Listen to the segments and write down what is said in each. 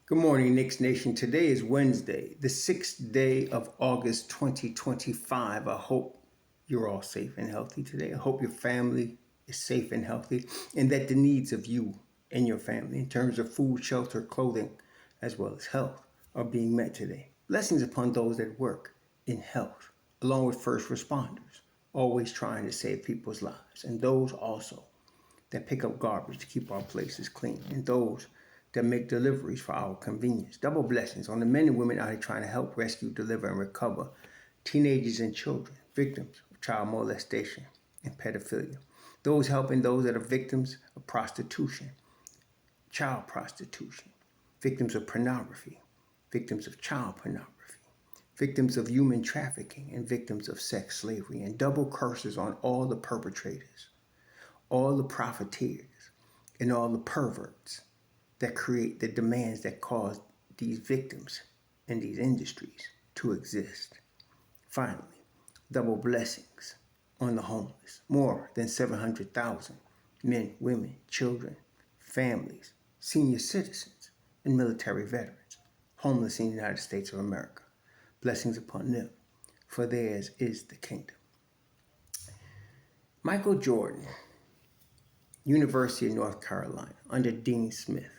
Good morning, Knicks Nation. Today is Wednesday, the 6th day of August 2025. I hope you're all safe and healthy today. I hope your family is safe and healthy and that the needs of you and your family in terms of food, shelter, clothing, as well as health are being met today. Blessings upon those that work in health, along with first responders, always trying to save people's lives, and those also that pick up garbage to keep our places clean, and those that make deliveries for our convenience. Double blessings on the men and women out here trying to help rescue, deliver, and recover teenagers and children, victims of child molestation and pedophilia. Those helping those that are victims of prostitution, child prostitution, victims of pornography, victims of child pornography, victims of human trafficking, and victims of sex slavery. And double curses on all the perpetrators, all the profiteers, and all the perverts that create the demands that cause these victims in these industries to exist. Finally, double blessings on the homeless. More than 700,000 men, women, children, families, senior citizens, and military veterans homeless in the United States of America. Blessings upon them, for theirs is the kingdom. Michael Jordan, University of North Carolina, under Dean Smith,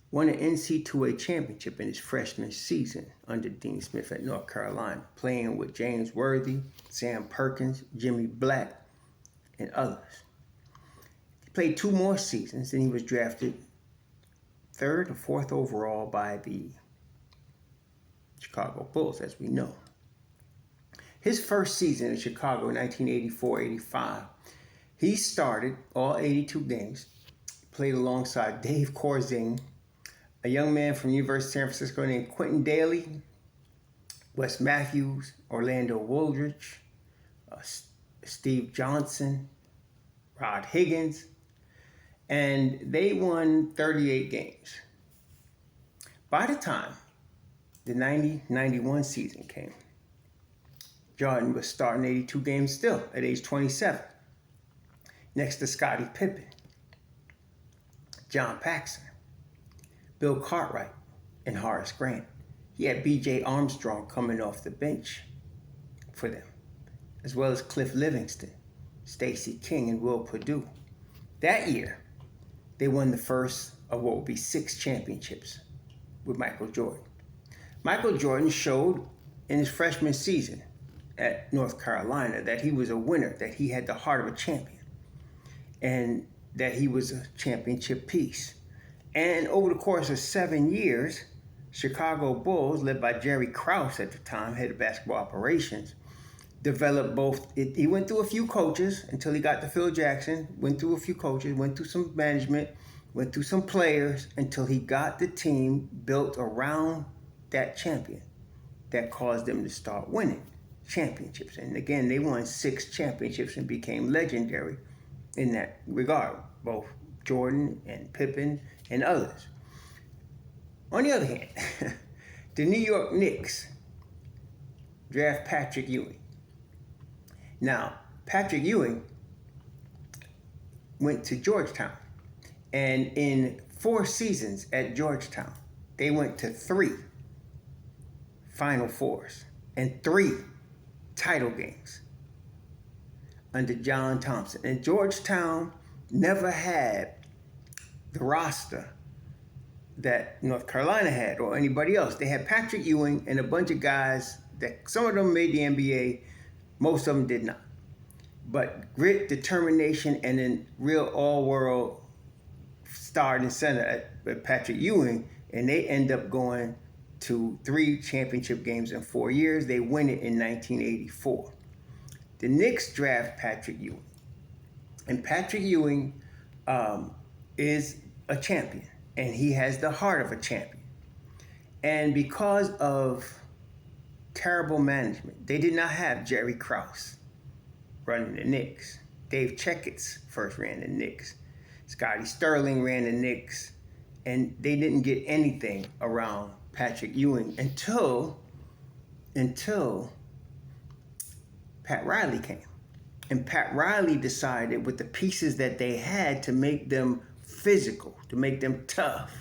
won an NCAA championship in his freshman season under Dean Smith at North Carolina, playing with James Worthy, Sam Perkins, Jimmy Black, and others. He played two more seasons, and he was drafted third or fourth overall by the Chicago Bulls, as we know. His first season in Chicago in 1984-85, he started all 82 games, played alongside Dave Corzine, a young man from University of San Francisco named Quentin Daly, Wes Matthews, Orlando Woolridge, Steve Johnson, Rod Higgins, and they won 38 games. By the time the 90-91 season came, Jordan was starting 82 games still at age 27, next to Scottie Pippen, John Paxson, Bill Cartwright, and Horace Grant. He had B.J. Armstrong coming off the bench for them, as well as Cliff Livingston, Stacey King, and Will Perdue. That year, they won the first of what would be 6 championships with Michael Jordan. Michael Jordan showed in his freshman season at North Carolina that he was a winner, that he had the heart of a champion, and that he was a championship piece. And over the course of 7 years, Chicago Bulls, led by Jerry Krause at the time, head of basketball operations, developed both. He went through a few coaches until he got to Phil Jackson, went through a few coaches, went through some management, went through some players, until he got the team built around that champion that caused them to start winning championships. And again, they won 6 championships and became legendary in that regard, both Jordan and Pippen and others. On the other hand, the New York Knicks draft Patrick Ewing. Now, Patrick Ewing went to Georgetown, and in 4 seasons at Georgetown, they went to 3 Final Fours and 3 title games under John Thompson. And Georgetown never had the roster that North Carolina had or anybody else. They had Patrick Ewing and a bunch of guys that some of them made the NBA, most of them did not. But grit, determination, and then real all-world starting center at Patrick Ewing, and they end up going to 3 championship games in 4 years. They win it in 1984. The Knicks draft Patrick Ewing, and Patrick Ewing is a champion, and he has the heart of a champion. And because of terrible management, they did not have Jerry Krause running the Knicks. Dave Checketts first ran the Knicks. Scotty Sterling ran the Knicks, and they didn't get anything around Patrick Ewing until Pat Riley came. And Pat Riley decided with the pieces that they had to make them physical, to make them tough,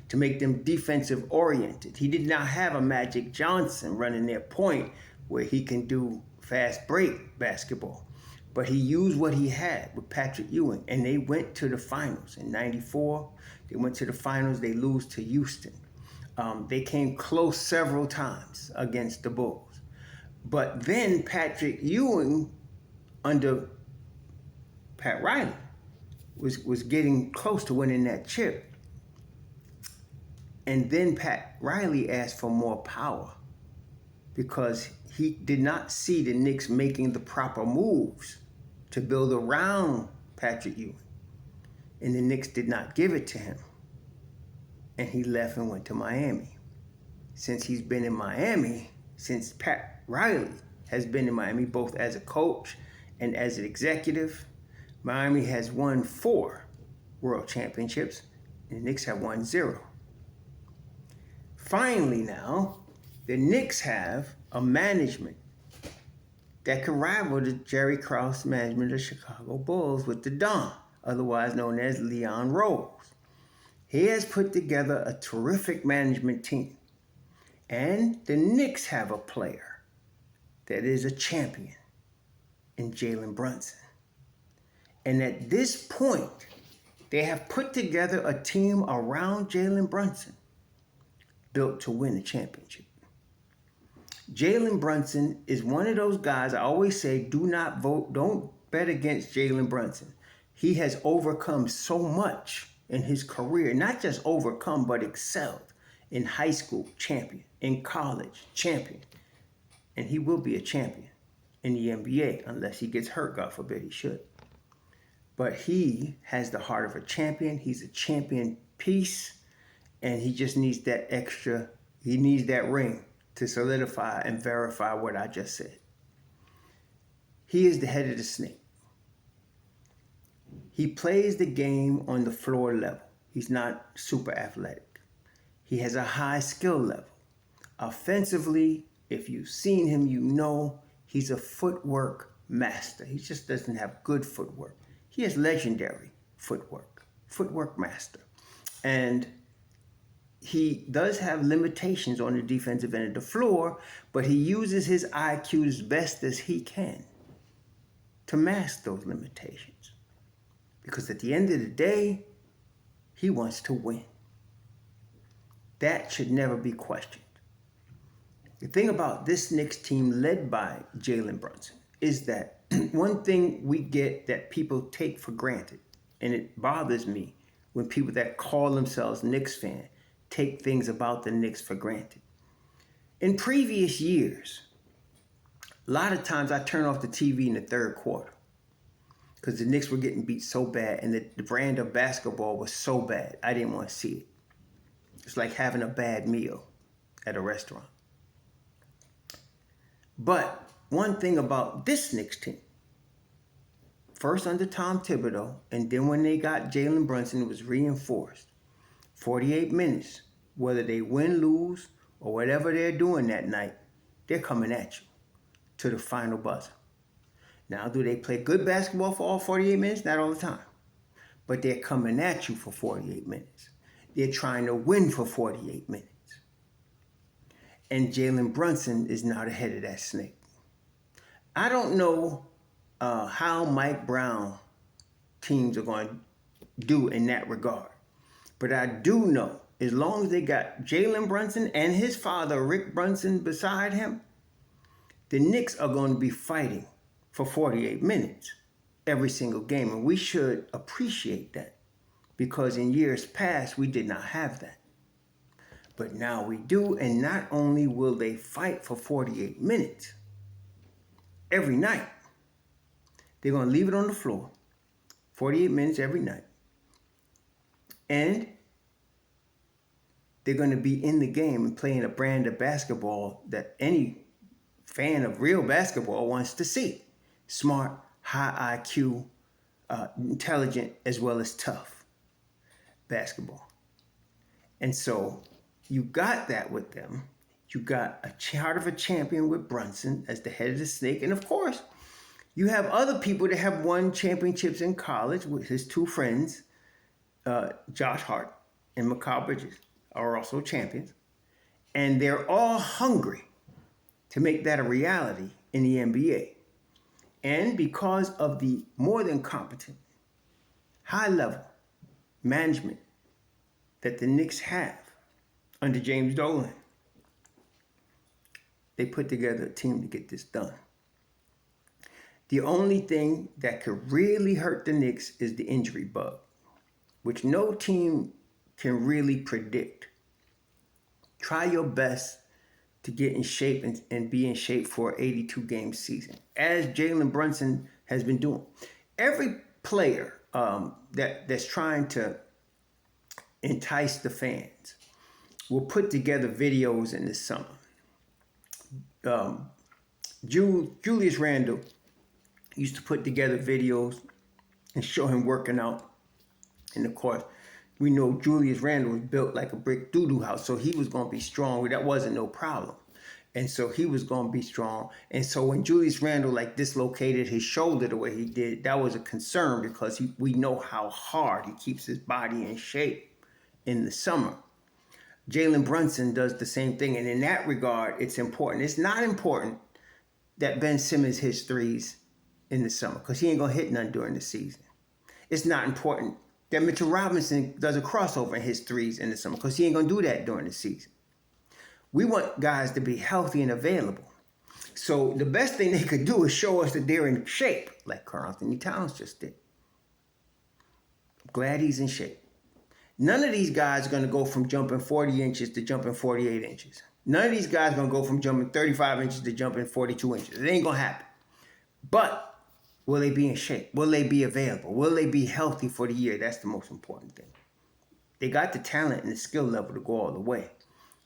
to make them defensive oriented. He did not have a Magic Johnson running their point where he can do fast break basketball. But he used what he had with Patrick Ewing, and they went to the finals in '94. They went to the finals. They lose to Houston. They came close several times against the Bulls. But then Patrick Ewing, under Pat Riley, was getting close to winning that chip. And then Pat Riley asked for more power because he did not see the Knicks making the proper moves to build around Patrick Ewing. And the Knicks did not give it to him. And he left and went to Miami. Since he's been in Miami, since Pat Riley has been in Miami, both as a coach and as an executive, Miami has won 4 world championships, and the Knicks have won 0. Finally now, the Knicks have a management that can rival the Jerry Krause management of the Chicago Bulls with the Don, otherwise known as Leon Rose. He has put together a terrific management team. And the Knicks have a player that is a champion in Jalen Brunson. And at this point, they have put together a team around Jalen Brunson built to win a championship. Jalen Brunson is one of those guys I always say, don't bet against Jalen Brunson. He has overcome so much in his career, not just overcome, but excelled. In high school, champion. In college, champion. And he will be a champion in the NBA, unless he gets hurt, God forbid he should. But he has the heart of a champion. He's a champion piece, and he just needs that extra, he needs that ring to solidify and verify what I just said. He is the head of the snake. He plays the game on the floor level. He's not super athletic. He has a high skill level. Offensively, if you've seen him, you know he's a footwork master. He just doesn't have good footwork. He has legendary footwork master. And he does have limitations on the defensive end of the floor, but he uses his IQ as best as he can to mask those limitations. Because at the end of the day, he wants to win. That should never be questioned. The thing about this Knicks team led by Jalen Brunson is that one thing we get that people take for granted, and it bothers me when people that call themselves Knicks fans take things about the Knicks for granted. In previous years, a lot of times I turn off the TV in the third quarter because the Knicks were getting beat so bad and the brand of basketball was so bad, I didn't want to see it. It's like having a bad meal at a restaurant. But one thing about this Knicks team, first under Tom Thibodeau, and then when they got Jalen Brunson, it was reinforced. 48 minutes, whether they win, lose, or whatever they're doing that night, they're coming at you to the final buzzer. Now, do they play good basketball for all 48 minutes? Not all the time. But they're coming at you for 48 minutes. They're trying to win for 48 minutes. And Jalen Brunson is now the head of that snake. I don't know how Mike Brown teams are going to do in that regard. But I do know, as long as they got Jalen Brunson and his father, Rick Brunson, beside him, the Knicks are going to be fighting for 48 minutes every single game. And we should appreciate that. Because in years past, we did not have that. But now we do, and not only will they fight for 48 minutes every night, they're going to leave it on the floor, 48 minutes every night. And they're going to be in the game and playing a brand of basketball that any fan of real basketball wants to see. Smart, high IQ, intelligent, as well as tough basketball. And so you got that with them. You got a heart of a champion with Brunson as the head of the snake. And of course, you have other people that have won championships in college with his two friends, Josh Hart and Mikal Bridges. are also champions, and they're all hungry to make that a reality in the NBA. And because of the more than competent, high-level management that the Knicks have under James Dolan, they put together a team to get this done. The only thing that could really hurt the Knicks is the injury bug, which no team can really predict. Try your best to get in shape and be in shape for an 82-game season, as Jalen Brunson has been doing. Every player that's trying to entice the fans will put together videos in the summer. Julius Randle used to put together videos and show him working out. And of course, we know Julius Randle was built like a brick doo-doo house, so he was going to be strong. That wasn't no problem. And so he was going to be strong. And so when Julius Randle dislocated his shoulder the way he did, that was a concern because we know how hard he keeps his body in shape in the summer. Jalen Brunson does the same thing. And in that regard, it's important. It's not important that Ben Simmons hits threes in the summer because he ain't going to hit none during the season. It's not important that Mitchell Robinson does a crossover and hits threes in the summer because he ain't going to do that during the season. We want guys to be healthy and available. So the best thing they could do is show us that they're in shape, like Karl-Anthony Towns just did. I'm glad he's in shape. None of these guys are going to go from jumping 40 inches to jumping 48 inches. None of these guys are going to go from jumping 35 inches to jumping 42 inches. It ain't going to happen. But will they be in shape? Will they be available? Will they be healthy for the year? That's the most important thing. They got the talent and the skill level to go all the way.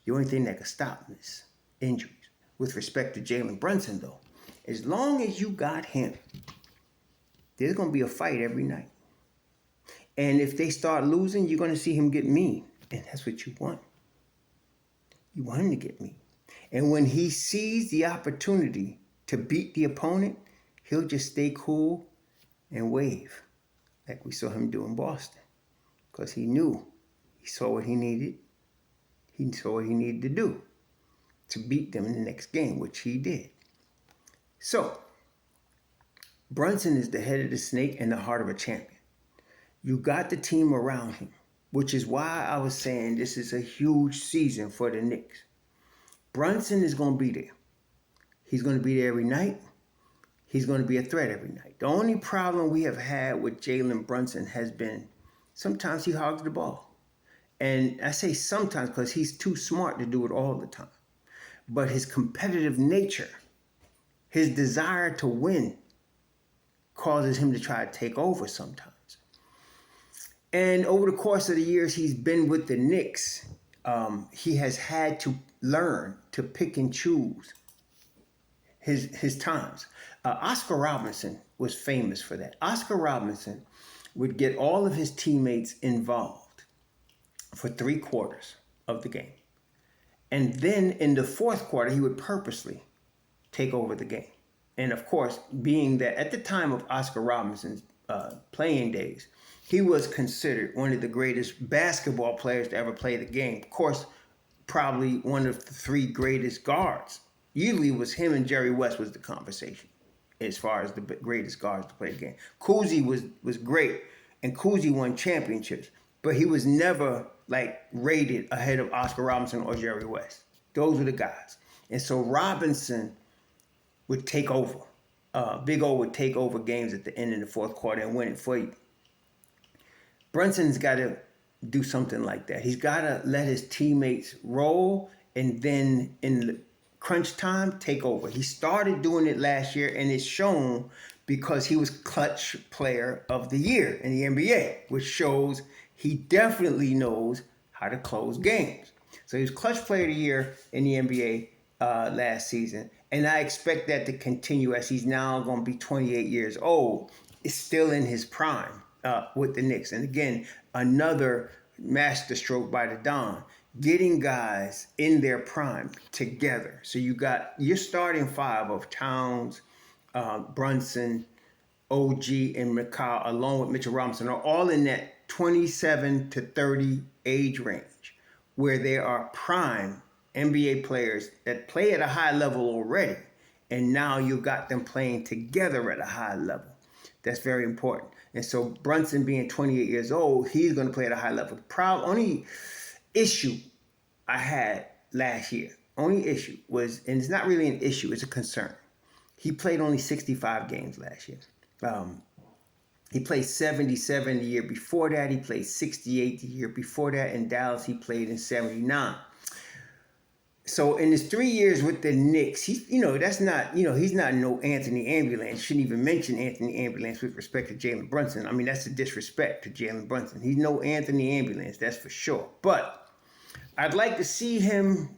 The only thing that could stop them is injuries. With respect to Jalen Brunson, though, as long as you got him, there's going to be a fight every night. And if they start losing, you're going to see him get mean. And that's what you want. You want him to get mean. And when he sees the opportunity to beat the opponent, he'll just stay cool and wave like we saw him do in Boston. Because he knew. He saw what he needed. He saw what he needed to do to beat them in the next game, which he did. So, Brunson is the head of the snake and the heart of a champion. You got the team around him, which is why I was saying this is a huge season for the Knicks. Brunson is going to be there. He's going to be there every night. He's going to be a threat every night. The only problem we have had with Jalen Brunson has been sometimes he hogs the ball. And I say sometimes because he's too smart to do it all the time. But his competitive nature, his desire to win, causes him to try to take over sometimes. And over the course of the years he's been with the Knicks, he has had to learn to pick and choose his times. Oscar Robinson was famous for that. Oscar Robinson would get all of his teammates involved for 3/4 of the game. And then in the fourth quarter, he would purposely take over the game. And of course, being that at the time of Oscar Robinson's playing days, he was considered one of the greatest basketball players to ever play the game. Of course, probably one of the 3 greatest guards. Usually it was him and Jerry West was the conversation as far as the greatest guards to play the game. Cousy was great, and Cousy won championships, but he was never rated ahead of Oscar Robinson or Jerry West. Those were the guys. And so Robinson would take over. Big O would take over games at the end of the fourth quarter and win it for you. Brunson's got to do something like that. He's got to let his teammates roll and then in the crunch time, take over. He started doing it last year and it's shown because he was clutch player of the year in the NBA, which shows he definitely knows how to close games. So he was clutch player of the year in the NBA last season. And I expect that to continue as he's now going to be 28 years old. It's still in his prime with the Knicks. And again, another masterstroke by the Don, getting guys in their prime together. So you got your starting 5 of Towns, Brunson, OG, and Mikal, along with Mitchell Robinson, are all in that 27 to 30 age range, where there are prime NBA players that play at a high level already, and now you got them playing together at a high level. That's very important. And so Brunson being 28 years old, he's going to play at a high level. The only issue I had last year, only issue was, and it's not really an issue, it's a concern. He played only 65 games last year. He played 77 the year before that. He played 68 the year before that. In Dallas, he played in 79. So in his 3 years with the Knicks, that's not, he's not no Anthony Ambulance. Shouldn't even mention Anthony Ambulance with respect to Jalen Brunson. I mean, that's a disrespect to Jalen Brunson. He's no Anthony Ambulance, that's for sure. But I'd like to see him,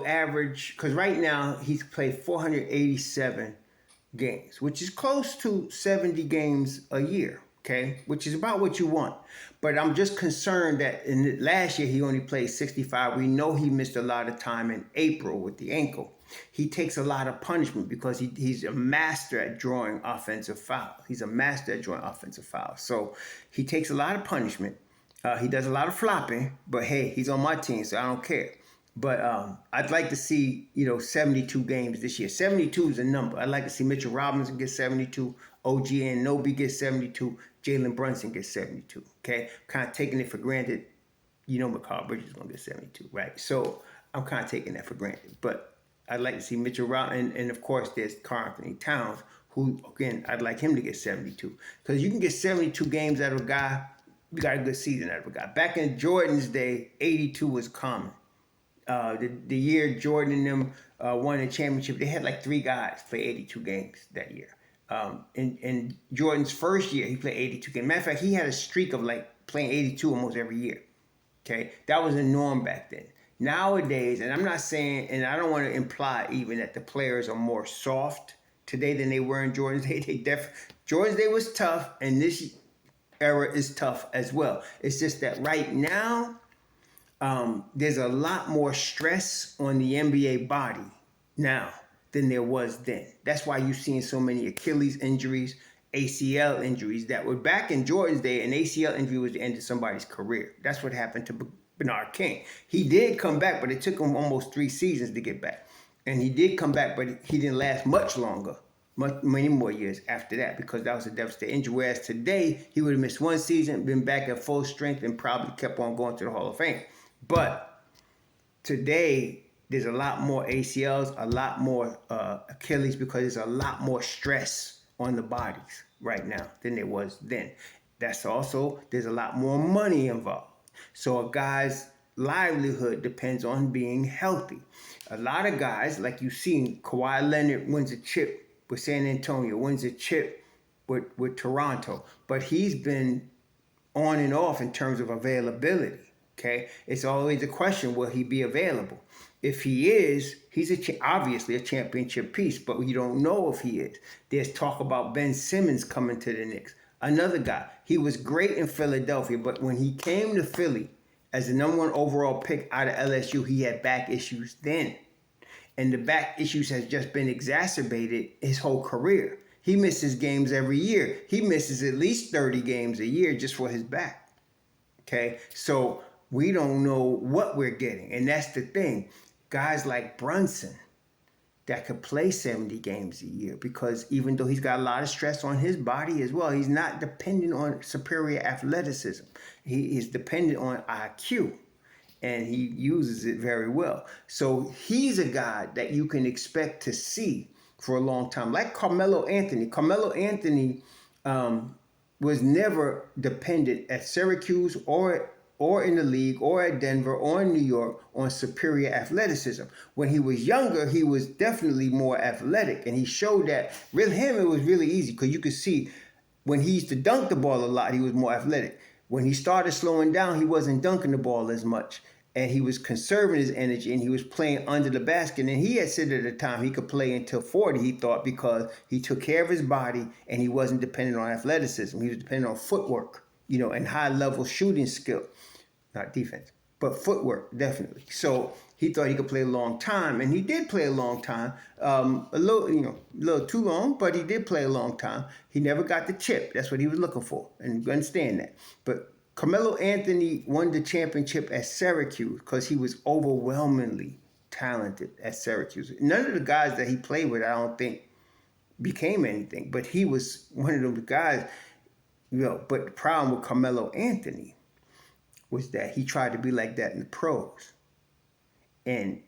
average, because right now he's played 487 games, which is close to 70 games a year, okay? Which is about what you want. But I'm just concerned that last year he only played 65. We know he missed a lot of time in April with the ankle. He takes a lot of punishment because he's a master at drawing offensive fouls. So he takes a lot of punishment. He does a lot of flopping, but hey, he's on my team, so I don't care. But I'd like to see, 72 games this year. 72 is a number. I'd like to see Mitchell Robinson get 72, OG Anunoby get 72, Jalen Brunson get 72, okay? Kind of taking it for granted. Mikal Bridges is going to get 72, right? So I'm kind of taking that for granted. But I'd like to see Mitchell Robinson, and of course there's Karl-Anthony Towns, who, again, I'd like him to get 72. Because you can get 72 games out of a guy, you got a good season out of a guy. Back in Jordan's day, 82 was common. The year Jordan and them won the championship, they had like 3 guys play 82 games that year. In Jordan's first year, he played 82 games. Matter of fact, he had a streak of like playing 82 almost every year. Okay, that was the norm back then. Nowadays, and I'm not saying, and I don't want to imply even that the players are more soft today than they were in Jordan's day. Jordan's day was tough, and this era is tough as well. It's just that right now, there's a lot more stress on the NBA body now than there was then. That's why you're seeing so many Achilles injuries, ACL injuries that were back in Jordan's day. An ACL injury was the end of somebody's career. That's what happened to Bernard King. He did come back, but it took him almost 3 seasons to get back. And he did come back, but he didn't last much longer. Many more years after that, because that was a devastating injury. Whereas today, he would have missed 1 season, been back at full strength, and probably kept on going to the Hall of Fame. But today, there's a lot more ACLs, a lot more Achilles, because there's a lot more stress on the bodies right now than there was then. That's also, there's a lot more money involved. So a guy's livelihood depends on being healthy. A lot of guys, like you've seen, Kawhi Leonard wins a chip with San Antonio, wins a chip with Toronto, but he's been on and off in terms of availability. Okay, it's always a question: will he be available? If he is, he's obviously a championship piece, but we don't know if he is. There's talk about Ben Simmons coming to the Knicks. Another guy. He was great in Philadelphia, but when he came to Philly as the #1 overall pick out of LSU, he had back issues then. And the back issues has just been exacerbated his whole career. He misses games every year. He misses at least 30 games a year just for his back. Okay, so we don't know what we're getting. And that's the thing. Guys like Brunson that could play 70 games a year, because even though he's got a lot of stress on his body as well, he's not dependent on superior athleticism. He is dependent on IQ, and he uses it very well. So he's a guy that you can expect to see for a long time. Like Carmelo Anthony. Carmelo Anthony was never dependent at Syracuse or in the league, or at Denver, or in New York, on superior athleticism. When he was younger, he was definitely more athletic, and he showed that. With him, it was really easy, because you could see when he used to dunk the ball a lot, he was more athletic. When he started slowing down, he wasn't dunking the ball as much, and he was conserving his energy, and he was playing under the basket. And he had said at the time he could play until 40, he thought, because he took care of his body, and he wasn't dependent on athleticism. He was dependent on footwork, and high-level shooting skill. Not defense, but footwork, definitely. So he thought he could play a long time, and he did play a long time. A little too long, but he did play a long time. He never got the chip. That's what he was looking for, and you understand that. But Carmelo Anthony won the championship at Syracuse because he was overwhelmingly talented at Syracuse. None of the guys that he played with, I don't think, became anything, but he was one of those guys, but the problem with Carmelo Anthony was that he tried to be like that in the pros. And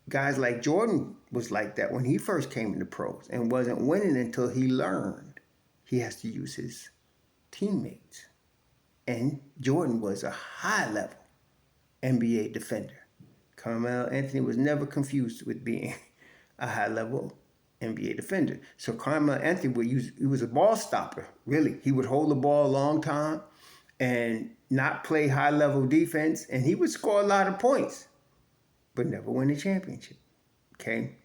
guys like Jordan was like that when he first came in the pros and wasn't winning until he learned he has to use his teammates. And Jordan was a high-level NBA defender. Carmelo Anthony was never confused with being a high-level NBA defender. So Carmelo Anthony he was a ball stopper, really. He would hold the ball a long time and not play high-level defense, and he would score a lot of points, but never win a championship, okay?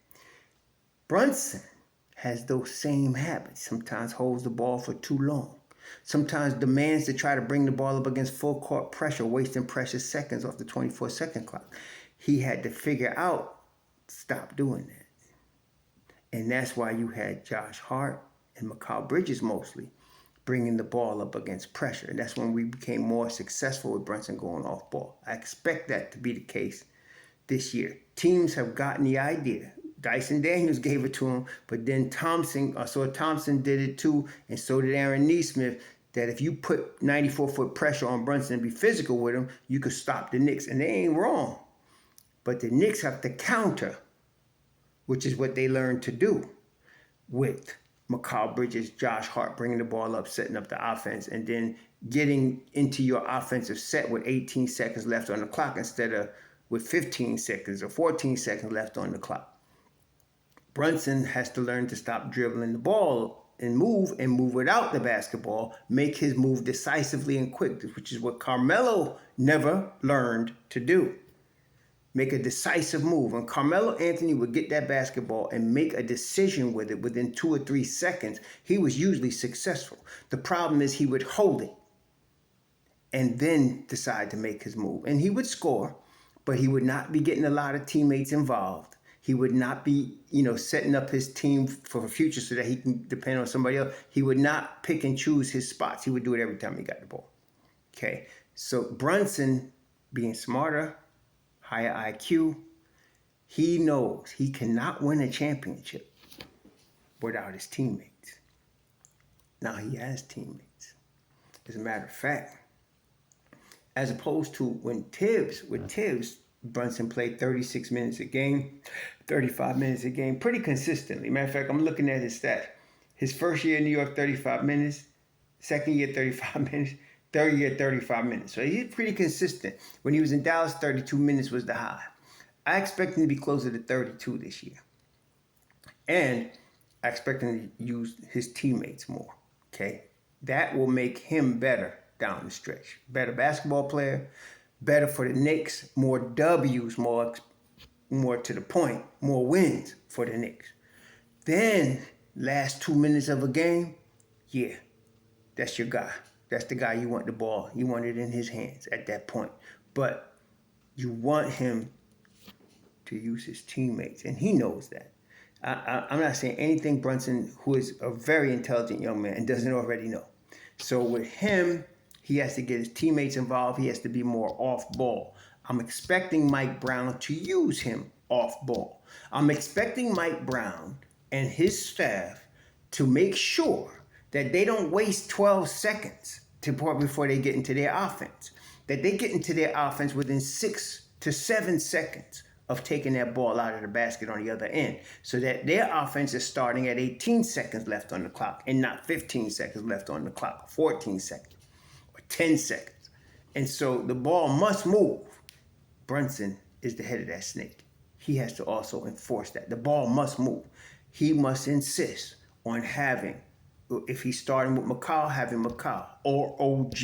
Brunson has those same habits. Sometimes holds the ball for too long. Sometimes demands to try to bring the ball up against full court pressure, wasting precious seconds off the 24-second clock. He had to figure out, stop doing that. And that's why you had Josh Hart and Mikal Bridges mostly bringing the ball up against pressure. And that's when we became more successful with Brunson going off ball. I expect that to be the case this year. Teams have gotten the idea. Dyson Daniels gave it to him, but then Thompson did it too, and so did Aaron Nesmith, that if you put 94-foot pressure on Brunson and be physical with him, you could stop the Knicks. And they ain't wrong. But the Knicks have to counter, which is what they learned to do with Mikal Bridges, Josh Hart bringing the ball up, setting up the offense, and then getting into your offensive set with 18 seconds left on the clock instead of with 15 seconds or 14 seconds left on the clock. Brunson has to learn to stop dribbling the ball and move without the basketball, make his move decisively and quick, which is what Carmelo never learned to do. Make a decisive move. When Carmelo Anthony would get that basketball and make a decision with it within 2 or 3 seconds, he was usually successful. The problem is he would hold it and then decide to make his move. And he would score, but he would not be getting a lot of teammates involved. He would not be, setting up his team for the future so that he can depend on somebody else. He would not pick and choose his spots. He would do it every time he got the ball. Okay, so Brunson, being smarter, higher IQ, he knows he cannot win a championship without his teammates. Now he has teammates. As a matter of fact, as opposed to with Tibbs, Brunson played 36 minutes a game, 35 minutes a game, pretty consistently. Matter of fact, I'm looking at his stats. His first year in New York, 35 minutes. Second year, 35 minutes. Third year, 35 minutes. So he's pretty consistent. When he was in Dallas, 32 minutes was the high. I expect him to be closer to 32 this year. And I expect him to use his teammates more, okay? That will make him better down the stretch. Better basketball player, better for the Knicks, more W's, more to the point, more wins for the Knicks. Then, last 2 minutes of a game, yeah, that's your guy. That's the guy you want the ball. You want it in his hands at that point. But you want him to use his teammates, and he knows that. I'm not saying anything Brunson, who is a very intelligent young man, doesn't already know. So with him, he has to get his teammates involved. He has to be more off ball. I'm expecting Mike Brown to use him off ball. I'm expecting Mike Brown and his staff to make sure that they don't waste 12 seconds before they get into their offense. That they get into their offense within 6 to 7 seconds of taking that ball out of the basket on the other end, so that their offense is starting at 18 seconds left on the clock and not 15 seconds left on the clock, 14 seconds. 10 seconds. And so the ball must move. Brunson is the head of that snake. He has to also enforce that. The ball must move. He must insist on having, if he's starting with Mikal, having Mikal or OG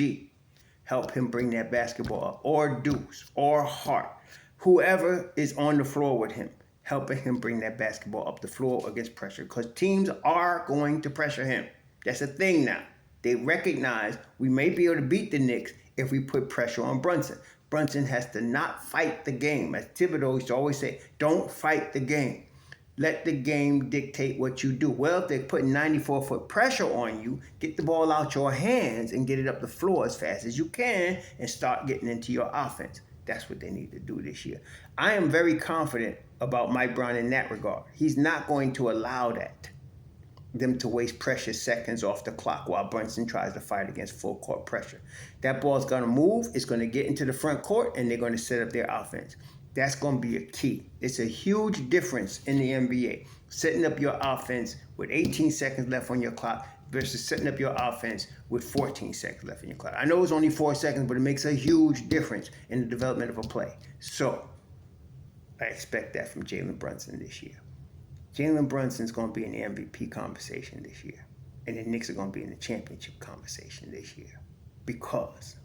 help him bring that basketball up, or Deuce or Hart, whoever is on the floor with him, helping him bring that basketball up the floor against pressure, because teams are going to pressure him. That's a thing now. They recognize we may be able to beat the Knicks if we put pressure on Brunson. Brunson has to not fight the game. As Thibodeau used to always say, don't fight the game. Let the game dictate what you do. Well, if they're putting 94-foot pressure on you, get the ball out your hands and get it up the floor as fast as you can and start getting into your offense. That's what they need to do this year. I am very confident about Mike Brown in that regard. He's not going to allow them to waste precious seconds off the clock while Brunson tries to fight against full court pressure. That ball's going to move. It's going to get into the front court, and they're going to set up their offense. That's going to be a key. It's a huge difference in the NBA. Setting up your offense with 18 seconds left on your clock versus setting up your offense with 14 seconds left on your clock. I know it's only 4 seconds, but it makes a huge difference in the development of a play. So I expect that from Jalen Brunson this year. Jalen Brunson's going to be in the MVP conversation this year. And the Knicks are going to be in the championship conversation this year because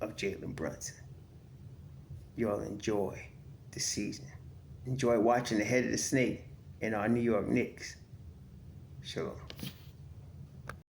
of Jalen Brunson. Y'all enjoy the season. Enjoy watching the head of the snake in our New York Knicks. Shalom.